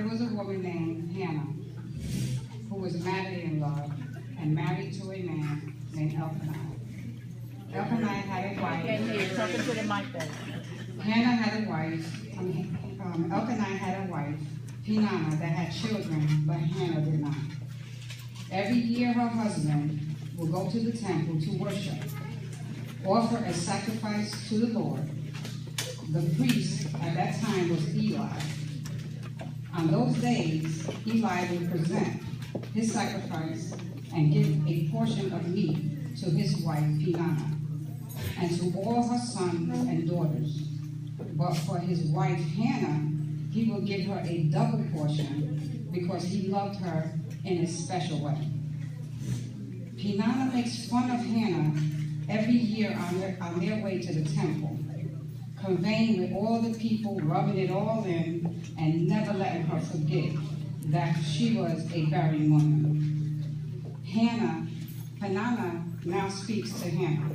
there was a woman named Hannah who was madly in love and married to a man named Elkanah. Elkanah had a wife. Talking to the mic there. Hannah had a wife. Elkanah had a wife, Peninnah, that had children, but Hannah did not. Every year her husband would go to the temple to worship, offer a sacrifice to the Lord. The priest at that time was Eli. On those days, Eli would present his sacrifice and give a portion of meat to his wife Peninnah and to all her sons and daughters. But for his wife Hannah, he would give her a double portion because he loved her in a special way. Peninnah makes fun of Hannah every year on their way to the temple, conveying with all the people, rubbing it all in, and never letting her forget that she was a barren woman. Peninnah now speaks to Hannah.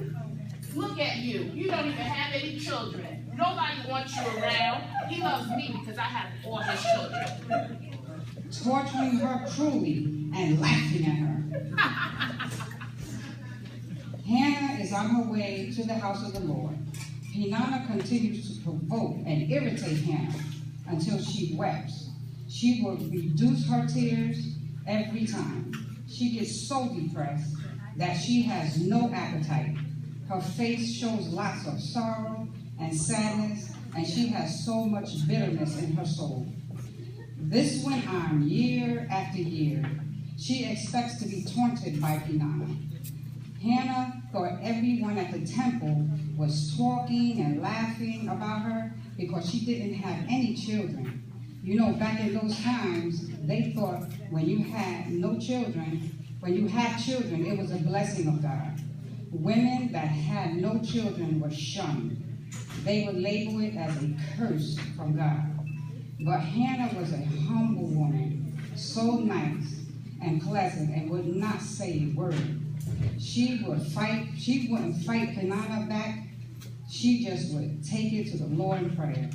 Look at you. You don't even have any children. Nobody wants you around. He loves me because I have all his children. Torturing her cruelly and laughing at her. Hannah is on her way to the house of the Lord. Peninnah continues to provoke and irritate Hannah until she wept. She will reduce her tears every time. She gets so depressed that she has no appetite. Her face shows lots of sorrow and sadness, and she has so much bitterness in her soul. This went on year after year. She expects to be taunted by Peninnah. Hannah thought everyone at the temple was talking and laughing about her because she didn't have any children. You know, back in those times, they thought when you had no children, when you had children, it was a blessing of God. Women that had no children were shunned. They would label it as a curse from God. But Hannah was a humble woman, so nice and pleasant, and would not say a word. She wouldn't fight Peninnah back. She just would take it to the Lord in prayer.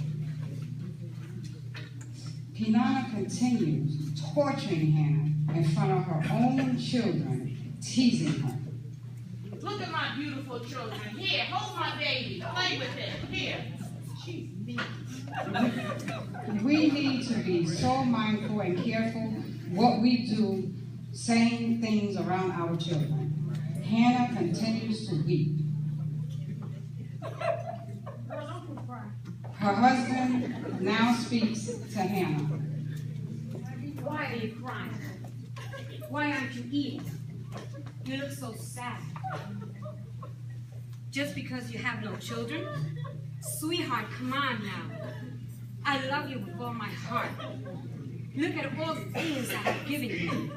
Peninnah continues torturing Hannah in front of her own children, teasing her. Look at my beautiful children. Here, hold my baby. Play with him. Here. She's mean. We need to be so mindful and careful what we do, saying things around our children. Hannah continues to weep. Her husband now speaks to Hannah. Why are you crying? Why aren't you eating? You look so sad. Just because you have no children? Sweetheart, come on now. I love you with all my heart. Look at all the things I have given you.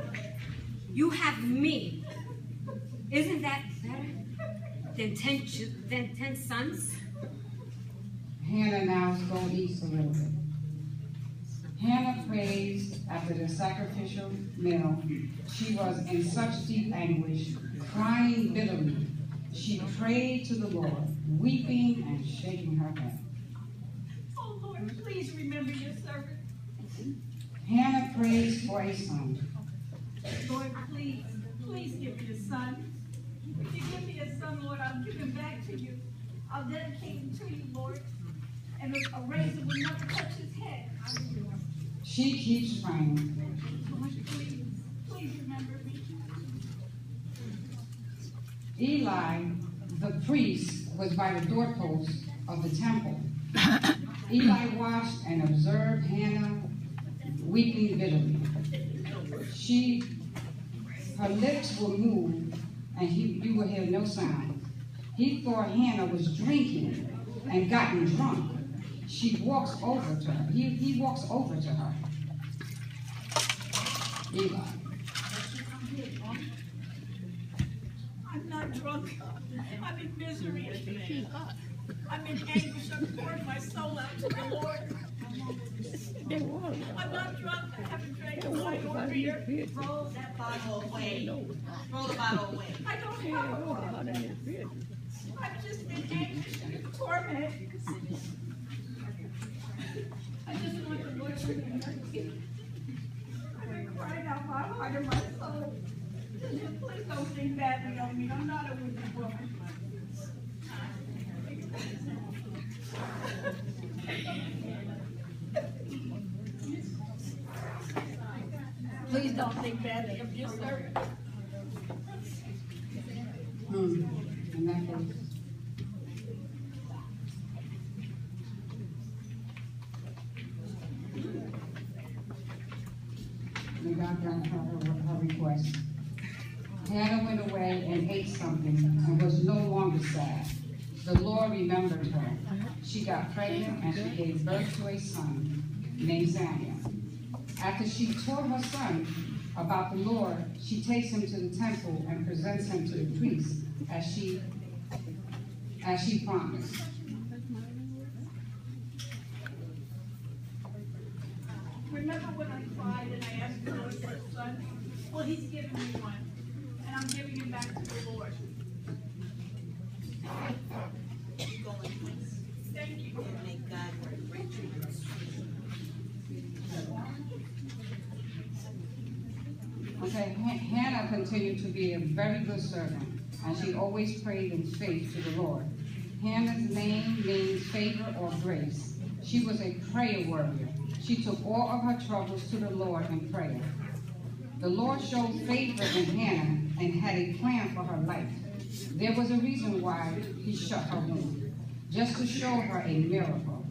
You have me. Isn't that better than 10 sons? Hannah now is going east a little bit. Hannah prays after the sacrificial meal. She was in such deep anguish, crying bitterly. She prayed to the Lord, weeping and shaking her head. Oh Lord, please remember your servant. Hannah prays for a son. Lord, please give me a son. If you give me a son, Lord, I'll give him back to you. I'll dedicate him to you, Lord. And a razor will never touch his head. She keeps praying. Please remember me. Eli, the priest, was by the doorpost of the temple. Eli watched and observed Hannah weeping bitterly. Her lips would move, and you would hear no sound. He thought Hannah was drinking and gotten drunk. He walks over to her. Eli. I'm not drunk. I'm in misery. I'm in anguish. I'm pouring my soul out to the Lord. I'm not drunk. I haven't drank a wine or beer. Throw that bottle away. Throw the bottle away. I don't have a bottle. I've just been anxious and tormented. I just want the Lord to remember me. my heart and my soul. Please don't think badly of me. I'm not a wicked woman. Please don't think badly of your servant. In that case. And God granted her request. Hannah went away and ate something and was no longer sad. The Lord remembered her. She got pregnant and she gave birth to a son named Samuel. After she told her son about the Lord, she takes him to the temple and presents him to the priest as she promised. Remember when I cried and I asked the Lord for a son? Well, he's given me one, and I'm giving him back to the Lord. Keep going, please. Thank you. And may God bring you. Okay, Hannah continued to be a very good servant, and she always prayed in faith to the Lord. Hannah's name means favor or grace. She was a prayer warrior. She took all of her troubles to the Lord in prayer. The Lord showed favor in Hannah and had a plan for her life. There was a reason why he shut her womb, just to show her a miracle.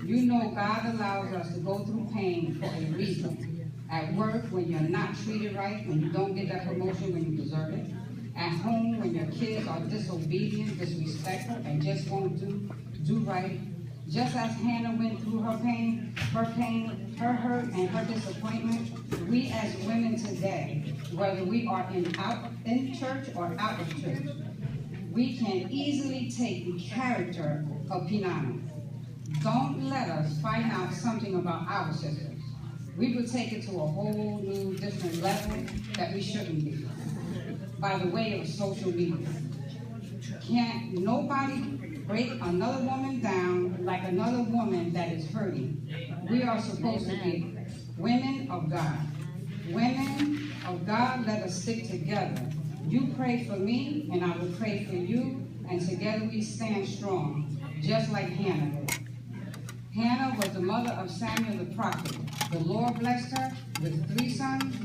You know God allows us to go through pain for a reason. At work, when you're not treated right, when you don't get that promotion when you deserve it. At home, when your kids are disobedient, disrespectful, and just won't do right. Just as Hannah went through her pain, her hurt, and her disappointment, we as women today, whether we are in church or out of church, we can easily take the character of Pinana. Don't let us find out something about our sisters. We will take it to a whole new different level that we shouldn't be, by the way of social media. Can't nobody break another woman down like another woman that is hurting. We are supposed to be women of God. Women of God, let us stick together. You pray for me, and I will pray for you, and together we stand strong, just like Hannah did. Hannah was the mother of Samuel the prophet. The Lord blessed her with 3 sons